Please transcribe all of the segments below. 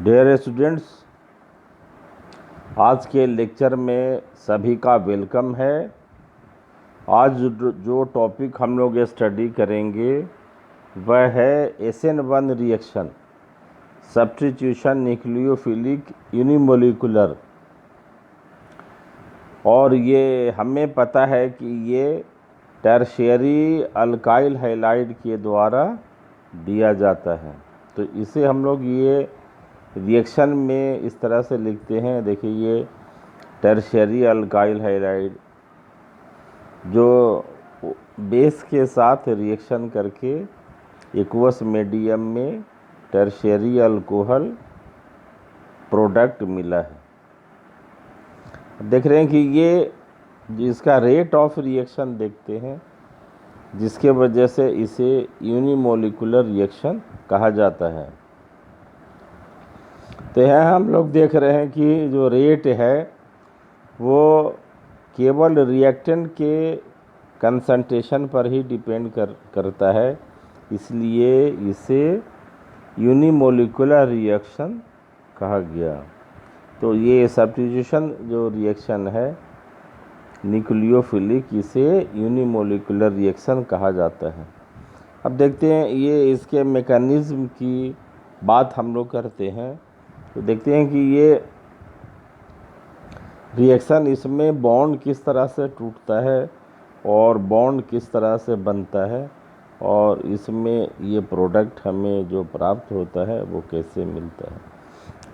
Dear students, आज के lecture में सभी का वेलकम है। आज जो टॉपिक हम लोग स्टडी करेंगे वह है SN1 reaction, substitution nucleophilic unimolecular. और ये हमें पता है कि ये टर्शियरी अल्काइल हैलाइड के द्वारा दिया जाता है। तो इसे हम लोग ये रिएक्शन में इस तरह से लिखते हैं। देखिए, ये टर्शियरी अल्काइल हैलाइड जो बेस के साथ रिएक्शन करके एक्वस मीडियम में टर्शियरी अल्कोहल प्रोडक्ट मिला है। देख रहे हैं कि ये जिसका रेट ऑफ रिएक्शन देखते हैं, जिसके वजह से इसे यूनिमोलिकुलर रिएक्शन कहा जाता है। तो यहाँ हम लोग देख रहे हैं कि जो रेट है वो केवल रिएक्टेंट के कंसंट्रेशन पर ही डिपेंड करता है, इसलिए इसे यूनिमोलिकुलर रिएक्शन कहा गया। तो ये सब्स्टिट्यूशन जो रिएक्शन है न्यूक्लियोफिलिक, इसे यूनिमोलिकुलर रिएक्शन कहा जाता है। अब देखते हैं ये इसके मैकेनिज्म की बात हम लोग करते हैं। तो देखते हैं कि ये रिएक्शन, इसमें बॉन्ड किस तरह से टूटता है और बॉन्ड किस तरह से बनता है, और इसमें ये प्रोडक्ट हमें जो प्राप्त होता है वो कैसे मिलता है।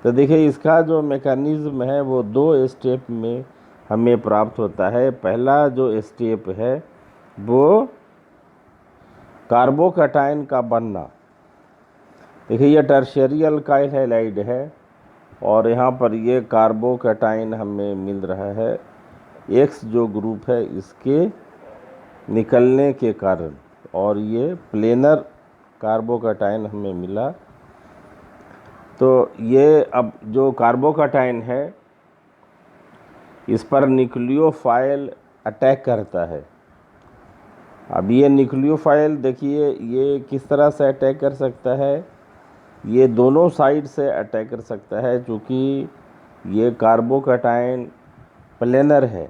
तो देखिए, इसका जो मैकेनिज्म है वो 2 स्टेप में हमें प्राप्त होता है। पहला जो स्टेप है वो कार्बोकैटायन का बनना। देखिए, ये टर्शियरी अल्काइल हैलाइड है और यहाँ पर ये कार्बोकैटायन हमें मिल रहा है। X जो ग्रुप है इसके निकलने के कारण, और ये प्लेनर कार्बोकैटायन हमें मिला। तो ये अब जो कार्बोकैटायन है इस पर न्यूक्लियोफाइल अटैक करता है। अब ये न्यूक्लियोफाइल देखिए ये किस तरह से अटैक कर सकता है, ये दोनों साइड से अटैक कर सकता है। चूँकि ये कार्बोकैटायन प्लेनर है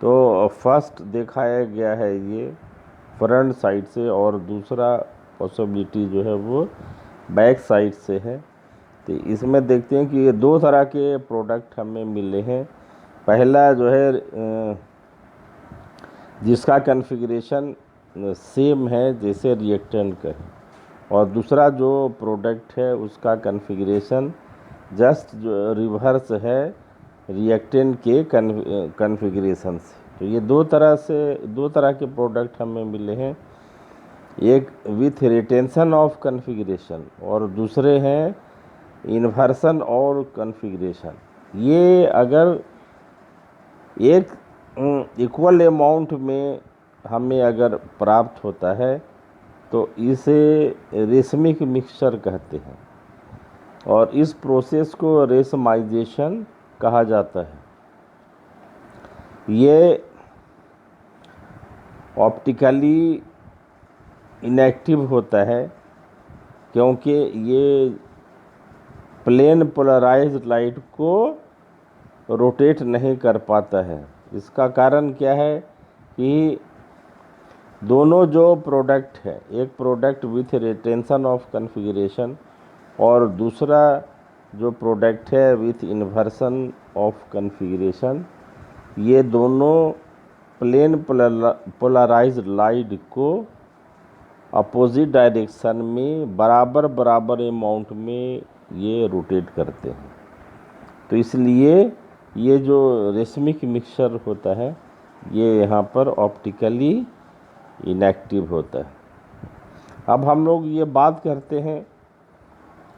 तो फर्स्ट दिखाया गया है ये फ्रंट साइड से, और दूसरा पॉसिबिलिटी जो है वो बैक साइड से है। तो इसमें देखते हैं कि ये 2 तरह के प्रोडक्ट हमें मिले हैं। पहला जो है जिसका कन्फिग्रेशन सेम है जैसे रिएक्टेंट का है, और दूसरा जो प्रोडक्ट है उसका कन्फिग्रेशन जस्ट जो रिवर्स है रिएक्टेंट के कन्फिग्रेशन से। तो ये 2 तरह के प्रोडक्ट हमें मिले हैं, एक विथ रिटेंशन ऑफ कन्फिग्रेशन और दूसरे हैं इन्वर्सन और कन्फिग्रेशन। ये अगर एक इक्वल अमाउंट में हमें अगर प्राप्त होता है तो इसे रेशमिक मिक्सचर कहते हैं, और इस प्रोसेस को रेशमाइजेशन कहा जाता है। ये ऑप्टिकली इनएक्टिव होता है क्योंकि ये प्लेन पोलराइज्ड लाइट को रोटेट नहीं कर पाता है। इसका कारण क्या है कि दोनों जो प्रोडक्ट है, एक product with retention of configuration और दूसरा जो प्रोडक्ट है विथ इन्वर्सन ऑफ कन्फिग्रेशन, ये दोनों प्लेन पोलराइज्ड लाइट को अपोजिट डायरेक्शन में बराबर अमाउंट में ये रोटेट करते हैं। तो इसलिए ये जो रेशमिक मिक्सचर होता है ये यहाँ पर ऑप्टिकली इनएक्टिव होता है। अब हम लोग ये बात करते हैं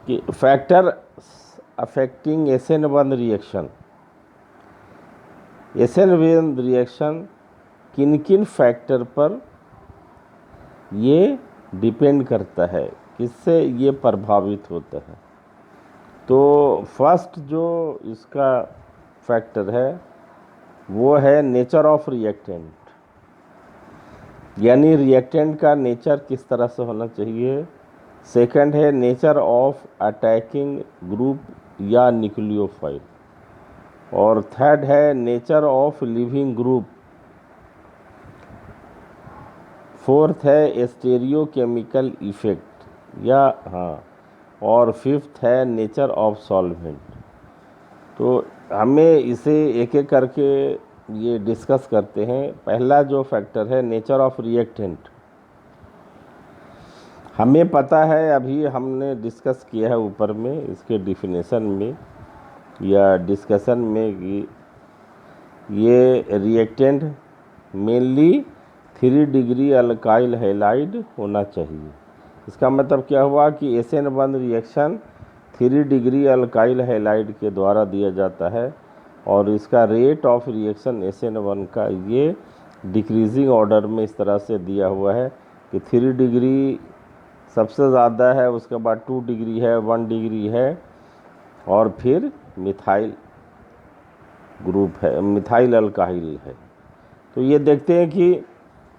कि factor affecting SN1 reaction. SN1 reaction किन किन फैक्टर पर ये डिपेंड करता है, किससे ये प्रभावित होता है। तो फर्स्ट जो इसका फैक्टर है वो है नेचर ऑफ रिएक्टेंट, यानी रिएक्टेंट का नेचर किस तरह से होना चाहिए। सेकंड है नेचर ऑफ अटैकिंग ग्रुप या न्यूक्लियोफाइल, और थर्ड है nature of leaving group, fourth है स्टेरियोकेमिकल इफेक्ट या हाँ, और फिफ्थ है नेचर ऑफ सॉल्वेंट। तो हमें इसे एक एक करके ये डिस्कस करते हैं। पहला जो फैक्टर है नेचर ऑफ रिएक्टेंट, हमें पता है, अभी हमने डिस्कस किया है ऊपर में इसके डिफिनेशन में या डिस्कशन में कि ये reactant mainly 3 degree alkyl halide होना चाहिए। इसका मतलब क्या हुआ कि SN1 reaction 3 degree alkyl halide के द्वारा दिया जाता है, और इसका रेट ऑफ रिएक्शन SN1 का ये डिक्रीजिंग ऑर्डर में इस तरह से दिया हुआ है कि 3 डिग्री सबसे ज़्यादा है, उसके बाद 2 डिग्री है, 1 डिग्री है, और फिर मिथाइल ग्रुप है, मिथाइल अल्काइल है। तो ये देखते हैं कि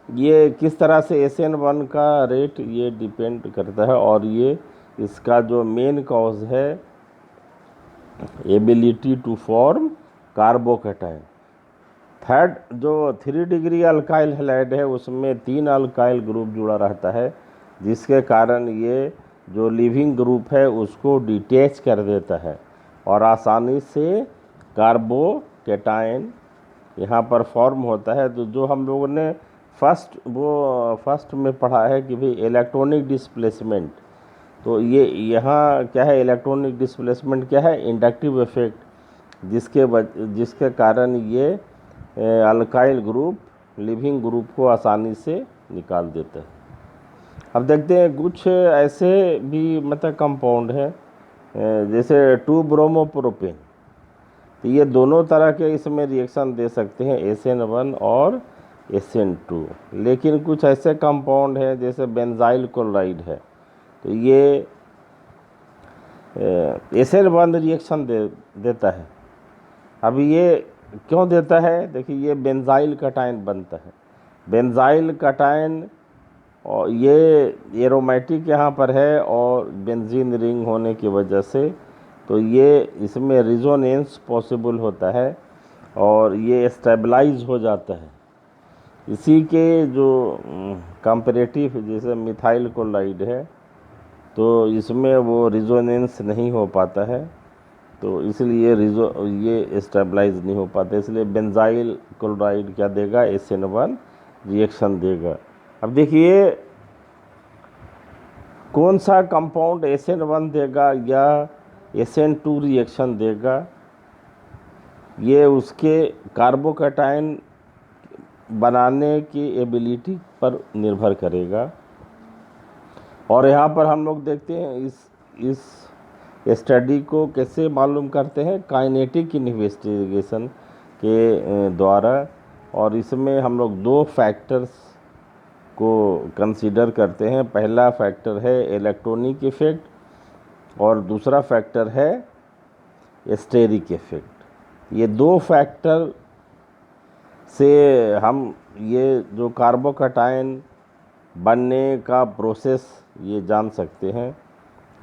ये किस तरह से SN1 का रेट ये डिपेंड करता है, और ये इसका जो मेन कॉज है ability to form carbocation. Third जो 3 डिग्री अल्काइल हैलाइड है उसमें 3 अल्काइल ग्रुप जुड़ा रहता है, जिसके कारण ये जो लिविंग ग्रुप है उसको डिटैच कर देता है और आसानी से कार्बोकैटायन यहाँ पर फॉर्म होता है। तो जो हम लोगों ने फर्स्ट में पढ़ा है कि भाई इलेक्ट्रॉनिक डिस्प्लेसमेंट, तो ये यहाँ क्या है, इलेक्ट्रॉनिक डिस्प्लेसमेंट क्या है, इंडक्टिव इफेक्ट, जिसके कारण ये अल्काइल ग्रुप लिविंग ग्रुप को आसानी से निकाल देता है। अब देखते हैं कुछ ऐसे भी मतलब कंपाउंड हैं जैसे 2 ब्रोमोप्रोपेन, तो ये दोनों तरह के इसमें रिएक्शन दे सकते हैं, SN1 और SN2। लेकिन कुछ ऐसे कंपाउंड हैं जैसे बेंजाइल क्लोराइड है, तो ये SN1 रिएक्शन देता है। अब ये क्यों देता है, देखिए ये बेंजाइल कटायन बनता है, बेंजाइल कटायन, और ये एरोमेटिक यहाँ पर है और बेंजीन रिंग होने की वजह से तो ये इसमें रिजोनेंस पॉसिबल होता है और ये स्टेबलाइज हो जाता है। इसी के जो कंपैरेटिव जैसे मिथाइल क्लोराइड है तो इसमें वो रिजोनेंस नहीं हो पाता है, तो इसलिए ये स्टेबलाइज नहीं हो पाता, इसलिए बेंजाइल क्लोराइड क्या देगा, SN1 रिएक्शन देगा। अब देखिए कौन सा कंपाउंड SN1 देगा या SN2 रिएक्शन देगा, ये उसके कार्बोकैटायन बनाने की एबिलिटी पर निर्भर करेगा। और यहाँ पर हम लोग देखते हैं इस स्टडी को कैसे मालूम करते हैं, काइनेटिक इन्वेस्टिगेशन के द्वारा, और इसमें हम लोग 2 फैक्टर्स को कंसीडर करते हैं। पहला फैक्टर है इलेक्ट्रॉनिक इफेक्ट और दूसरा फैक्टर है स्टेरिक इफेक्ट। ये 2 फैक्टर से हम ये जो कार्बोकैटायन बनने का प्रोसेस ये जान सकते हैं।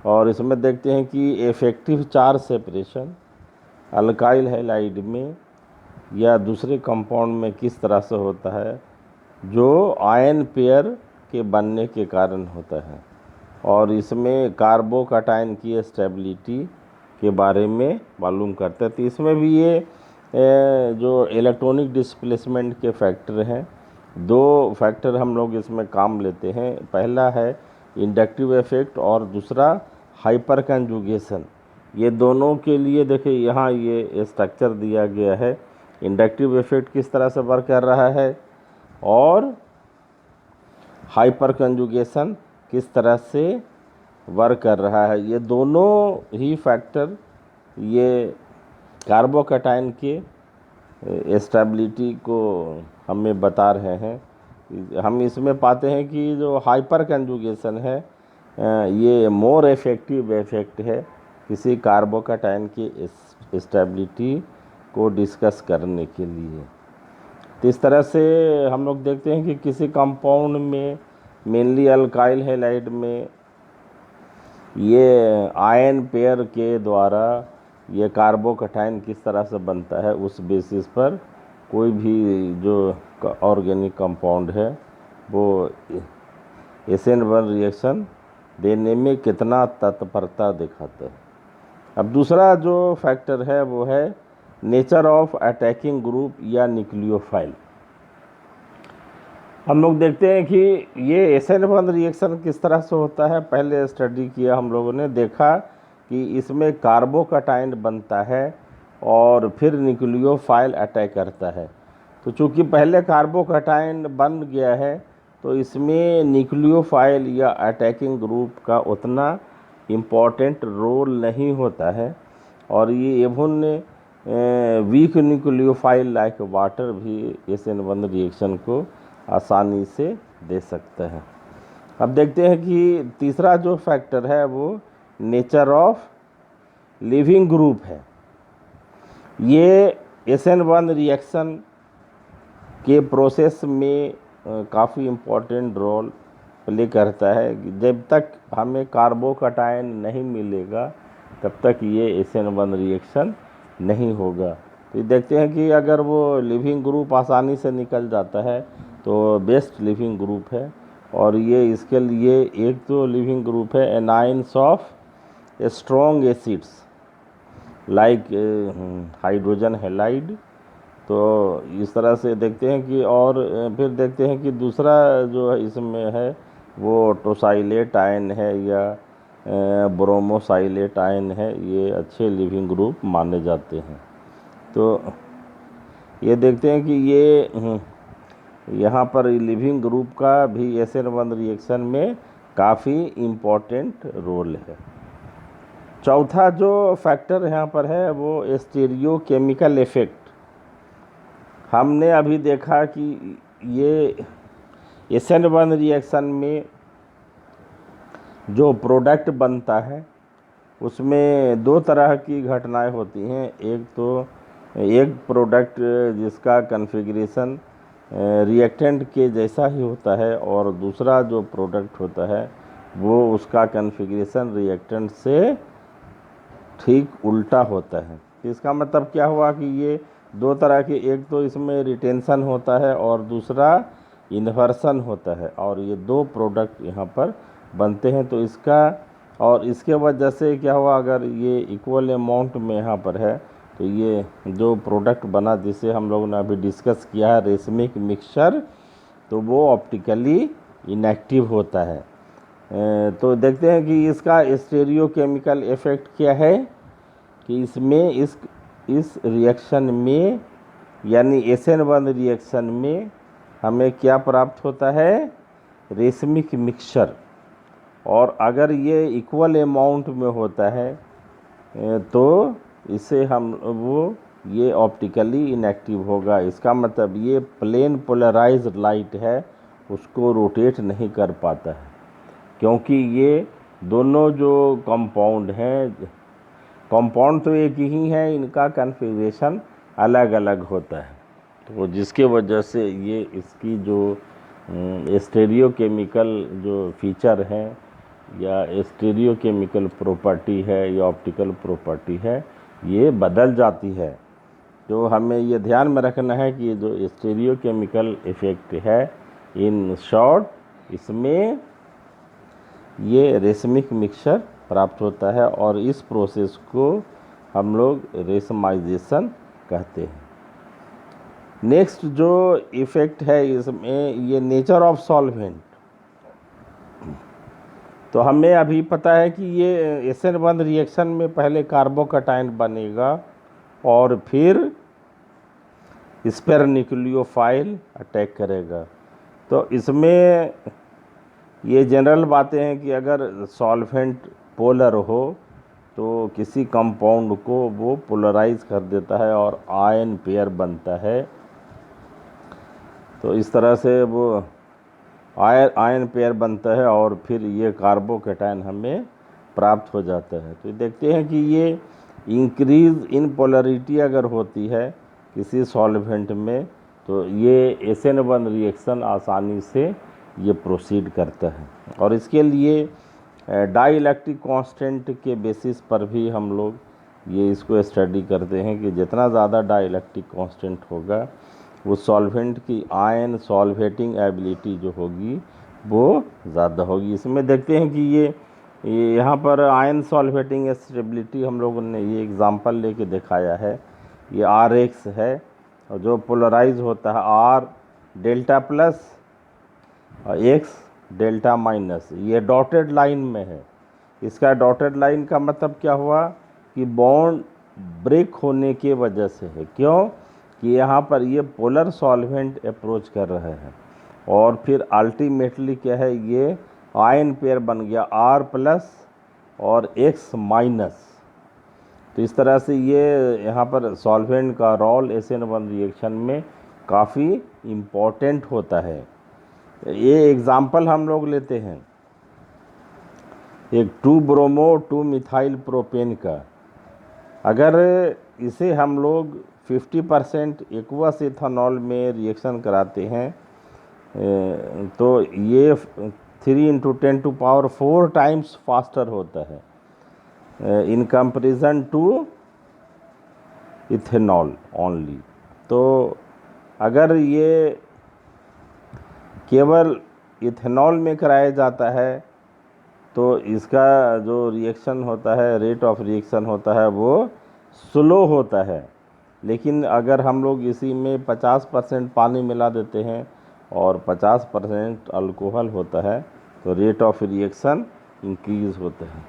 और इसमें देखते हैं कि effective charge separation alkyl halide में या दूसरे कंपाउंड में किस तरह से होता है, जो आयन पेयर के बनने के कारण होता है, और इसमें कार्बोकैटायन की स्टेबिलिटी के बारे में मालूम करते हैं। तो इसमें भी ये जो इलेक्ट्रॉनिक डिस्प्लेसमेंट के फैक्टर हैं, 2 फैक्टर हम लोग इसमें काम लेते हैं। पहला है इंडक्टिव इफेक्ट और दूसरा हाइपर कंजुगेशन। ये दोनों के लिए देखिए यहाँ ये स्ट्रक्चर दिया गया है, इंडक्टिव इफेक्ट किस तरह से वर्क कर रहा है और हाइपर कंजुगेशन किस तरह से वर्क कर रहा है। ये दोनों ही फैक्टर ये कार्बोकैटायन के स्टेबिलिटी को हमें बता रहे हैं। हम इसमें पाते हैं कि जो हाइपर कंजुगेशन है ये मोर इफेक्टिव इफेक्ट है किसी कार्बोकैटायन की स्टेबिलिटी को डिस्कस करने के लिए। तो इस तरह से हम लोग देखते हैं कि किसी कंपाउंड में मेनली अल्काइल हैलाइड में ये आयन पेयर के द्वारा ये कार्बोकैटायन किस तरह से बनता है, उस बेसिस पर कोई भी जो ऑर्गेनिक कंपाउंड है वो SN1 रिएक्शन देने में कितना तत्परता दिखाता है। अब दूसरा जो फैक्टर है वो है नेचर ऑफ अटैकिंग ग्रुप या न्यूक्लियोफाइल। हम लोग देखते हैं कि ये SN1 रिएक्शन किस तरह से होता है। पहले स्टडी किया हम लोगों ने, देखा कि इसमें कार्बोकैटायन बनता है और फिर न्यूक्लियोफाइल अटैक करता है। तो चूंकि पहले कार्बोकैटायन बन गया है तो इसमें न्यूक्लियोफाइल या अटैकिंग ग्रुप का उतना इम्पॉर्टेंट रोल नहीं होता है, और ये even weak nucleophile like water भी SN1 रिएक्शन को आसानी से दे सकता है। अब देखते हैं कि तीसरा जो फैक्टर है वो नेचर ऑफ लिविंग ग्रुप है। ये SN1 रिएक्शन के प्रोसेस में काफ़ी इम्पोर्टेंट रोल प्ले करता है। जब तक हमें कार्बोकैटायन नहीं मिलेगा तब तक ये SN1 रिएक्शन नहीं होगा। तो देखते हैं कि अगर वो लिविंग ग्रुप आसानी से निकल जाता है तो बेस्ट लिविंग ग्रुप है। और ये इसके लिए एक तो लिविंग ग्रुप है anions of strong acids like hydrogen halide. तो इस तरह से देखते हैं कि, और फिर देखते हैं कि दूसरा जो है इसमें है वो टोसाइलेट आयन है या ब्रोमोसाइलेट आयन है। ये अच्छे लिविंग ग्रुप माने जाते हैं। तो ये देखते हैं कि ये यहाँ पर लिविंग ग्रुप का भी SN1 रिएक्शन में काफ़ी इम्पोर्टेंट रोल है। चौथा जो फैक्टर यहाँ पर है वो स्टीरियोकेमिकल इफ़ेक्ट। हमने अभी देखा कि ये SN1 रिएक्शन में जो प्रोडक्ट बनता है उसमें दो तरह की घटनाएं होती हैं। एक तो एक प्रोडक्ट जिसका कन्फिग्रेशन रिएक्टेंट के जैसा ही होता है, और दूसरा जो प्रोडक्ट होता है वो उसका कन्फिग्रेशन रिएक्टेंट से ठीक उल्टा होता है। तो इसका मतलब क्या हुआ कि ये दो तरह के, एक तो इसमें रिटेंशन होता है और दूसरा इन्वर्सन होता है, और ये दो प्रोडक्ट यहाँ पर बनते हैं। तो इसका और इसके वजह से क्या हुआ, अगर ये इक्वल अमाउंट में यहाँ पर है तो ये जो प्रोडक्ट बना जिसे हम लोगों ने अभी डिस्कस किया है रेसमिक मिक्सचर, तो वो ऑप्टिकली इनएक्टिव होता है। तो देखते हैं कि इसका स्टीरियोकेमिकल इफ़ेक्ट क्या है कि इसमें इस रिएक्शन में यानी SN1 रिएक्शन में हमें क्या प्राप्त होता है, रेसमिक मिक्सचर। और अगर ये इक्वल अमाउंट में होता है तो इसे ये ऑप्टिकली इनएक्टिव होगा। इसका मतलब ये प्लेन पोलराइज्ड लाइट है उसको रोटेट नहीं कर पाता है, क्योंकि ये दोनों जो कंपाउंड हैं, कंपाउंड तो एक ही है, इनका कन्फिग्रेशन अलग अलग होता है। तो जिसके वजह से ये इसकी जो स्टीरियोकेमिकल जो फीचर है या स्टीरियोकेमिकल प्रॉपर्टी है या ऑप्टिकल प्रॉपर्टी है ये बदल जाती है। तो हमें ये ध्यान में रखना है कि ये जो स्टीरियोकेमिकल इफ़ेक्ट है, इन शॉर्ट इसमें ये रेसमिक मिक्सचर प्राप्त होता है, और इस प्रोसेस को हम लोग रेसमाइजेशन कहते हैं। नेक्स्ट जो इफ़ेक्ट है इसमें ये नेचर ऑफ सॉल्वेंट। तो हमें अभी पता है कि ये SN1 रिएक्शन में पहले कार्बोकैटायन बनेगा और फिर इस पर न्यूक्लियोफाइल अटैक करेगा। तो इसमें ये जनरल बातें हैं कि अगर सॉल्वेंट पोलर हो तो किसी कंपाउंड को वो पोलराइज कर देता है और आयन पेयर बनता है। तो इस तरह से वो आयन पेयर बनता है और फिर ये कार्बोकैटायन हमें प्राप्त हो जाता है। तो देखते हैं कि ये इंक्रीज इन पोलरिटी अगर होती है किसी सॉल्वेंट में तो ये SN1 रिएक्शन आसानी से ये प्रोसीड करता है। और इसके लिए डाई इलेक्ट्रिक कांस्टेंट के बेसिस पर भी हम लोग ये इसको स्टडी करते हैं कि जितना ज़्यादा डाई इलेक्ट्रिक कांस्टेंट होगा उस सॉल्वेंट की आयन सॉल्वेटिंग एबिलिटी जो होगी वो ज़्यादा होगी। इसमें देखते हैं कि ये यहाँ पर आयन सॉल्वेटिंग स्टेबिलिटी हम लोगों ने ये एग्जांपल लेके दिखाया है। ये RX है और जो पोलराइज होता है R डेल्टा प्लस और X डेल्टा माइनस, ये डॉटेड लाइन में है। इसका डॉटेड लाइन का मतलब क्या हुआ कि बॉन्ड ब्रेक होने के वजह से है। क्यों कि यहाँ पर ये पोलर सॉल्वेंट अप्रोच कर रहे हैं और फिर अल्टीमेटली क्या है, ये आयन पेयर बन गया R प्लस और X माइनस। तो इस तरह से ये यहाँ पर सॉल्वेंट का रोल SN1 रिएक्शन में काफ़ी इम्पोर्टेंट होता है। ये एग्ज़ाम्पल हम लोग लेते हैं एक 2-ब्रोमो 2-मिथाइल प्रोपेन का। अगर इसे हम लोग 50% एक्वस इथेनॉल में रिएक्शन कराते हैं तो ये 3 × 10⁴ टाइम्स फास्टर होता है in comparison to ethanol only. तो अगर ये केवल इथेनॉल में कराया जाता है तो इसका जो रिएक्शन होता है, रेट ऑफ रिएक्शन होता है, वो स्लो होता है। लेकिन अगर हम लोग इसी में 50% पानी मिला देते हैं और 50% अल्कोहल होता है तो रेट ऑफ रिएक्शन इंक्रीज़ होता है।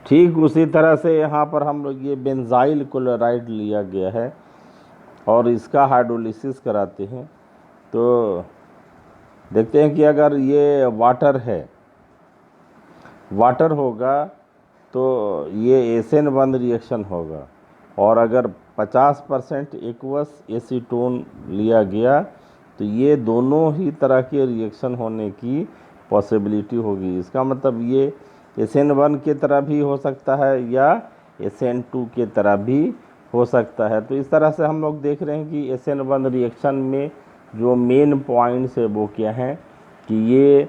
ठीक उसी तरह से यहाँ पर हम लोग ये बेंजाइल क्लोराइड लिया गया है और इसका हाइड्रोलिसिस कराते हैं तो देखते हैं कि अगर ये वाटर होगा तो ये SN1 रिएक्शन होगा और अगर 50% एक्वस एसीटोन लिया गया तो ये दोनों ही तरह के रिएक्शन होने की पॉसिबिलिटी होगी। इसका मतलब ये SN1 के तरह भी हो सकता है या SN2 के तरह भी हो सकता है। तो इस तरह से हम लोग देख रहे हैं कि SN1 रिएक्शन में जो मेन पॉइंट्स है वो क्या हैं कि ये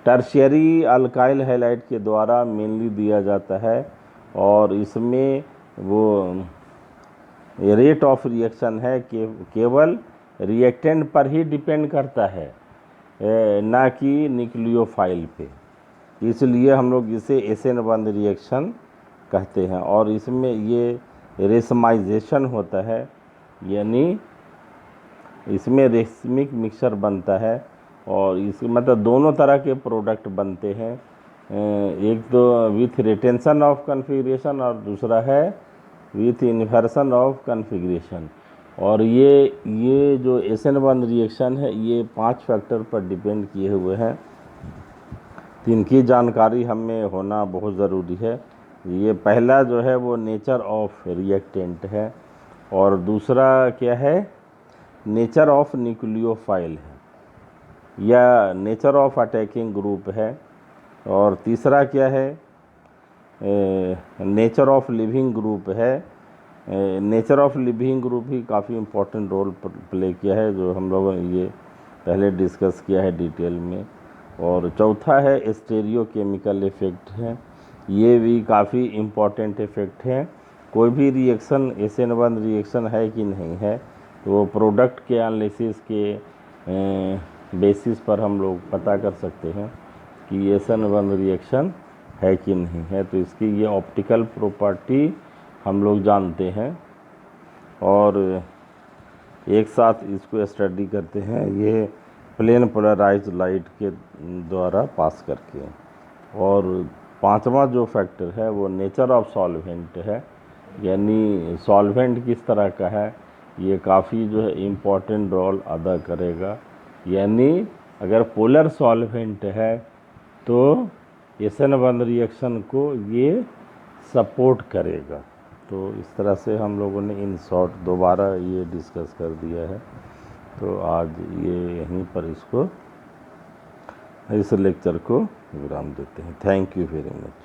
टर्शियरी अल्काइल हैलाइड के द्वारा मेनली दिया जाता है और इसमें वो रेट ऑफ रिएक्शन है कि केवल रिएक्टेंट पर ही डिपेंड करता है ना कि न्यूक्लियोफाइल पे। इसलिए हम लोग इसे SN1 रिएक्शन कहते हैं और इसमें ये रेसमाइजेशन होता है, यानी इसमें रेशमिक मिक्सचर बनता है और इस मतलब दोनों तरह के प्रोडक्ट बनते हैं। एक तो विथ रिटेंशन ऑफ कन्फिग्रेशन और दूसरा है विथ इन्वर्सन ऑफ कन्फिग्रेशन। और ये जो SN1 रिएक्शन है ये 5 फैक्टर पर डिपेंड किए हुए हैं। इनकी जानकारी हमें होना बहुत ज़रूरी है। ये पहला जो है वो नेचर ऑफ रिएक्टेंट है और दूसरा क्या है, नेचर ऑफ न्यूक्लियोफाइल है या नेचर ऑफ अटैकिंग ग्रुप है और तीसरा क्या है, नेचर ऑफ लिविंग ग्रुप है। नेचर ऑफ लिविंग ग्रुप ही काफ़ी इम्पोर्टेंट रोल प्ले किया है जो हम लोगों ने ये पहले डिस्कस किया है डिटेल में। और चौथा है स्टेरियो केमिकल इफ़ेक्ट है, ये भी काफ़ी इम्पोर्टेंट इफ़ेक्ट है। कोई भी रिएक्शन SN1 रिएक्शन है कि नहीं है तो वो प्रोडक्ट के एनालिसिस के बेसिस पर हम लोग पता कर सकते हैं कि SN1 रिएक्शन है कि नहीं है। तो इसकी ये ऑप्टिकल प्रॉपर्टी हम लोग जानते हैं और एक साथ इसको स्टडी करते हैं ये प्लेन पोलराइज लाइट के द्वारा पास करके। और पांचवा जो फैक्टर है वो नेचर ऑफ सॉल्वेंट है, यानी सॉल्वेंट किस तरह का है ये काफ़ी जो है इम्पोर्टेंट रोल अदा करेगा। यानी अगर पोलर सॉल्वेंट है तो SN1 रिएक्शन को ये सपोर्ट करेगा। तो इस तरह से हम लोगों ने इन शॉर्ट दोबारा ये डिस्कस कर दिया है। तो आज ये यहीं पर इसको इस लेक्चर को विराम देते हैं। Thank you very much.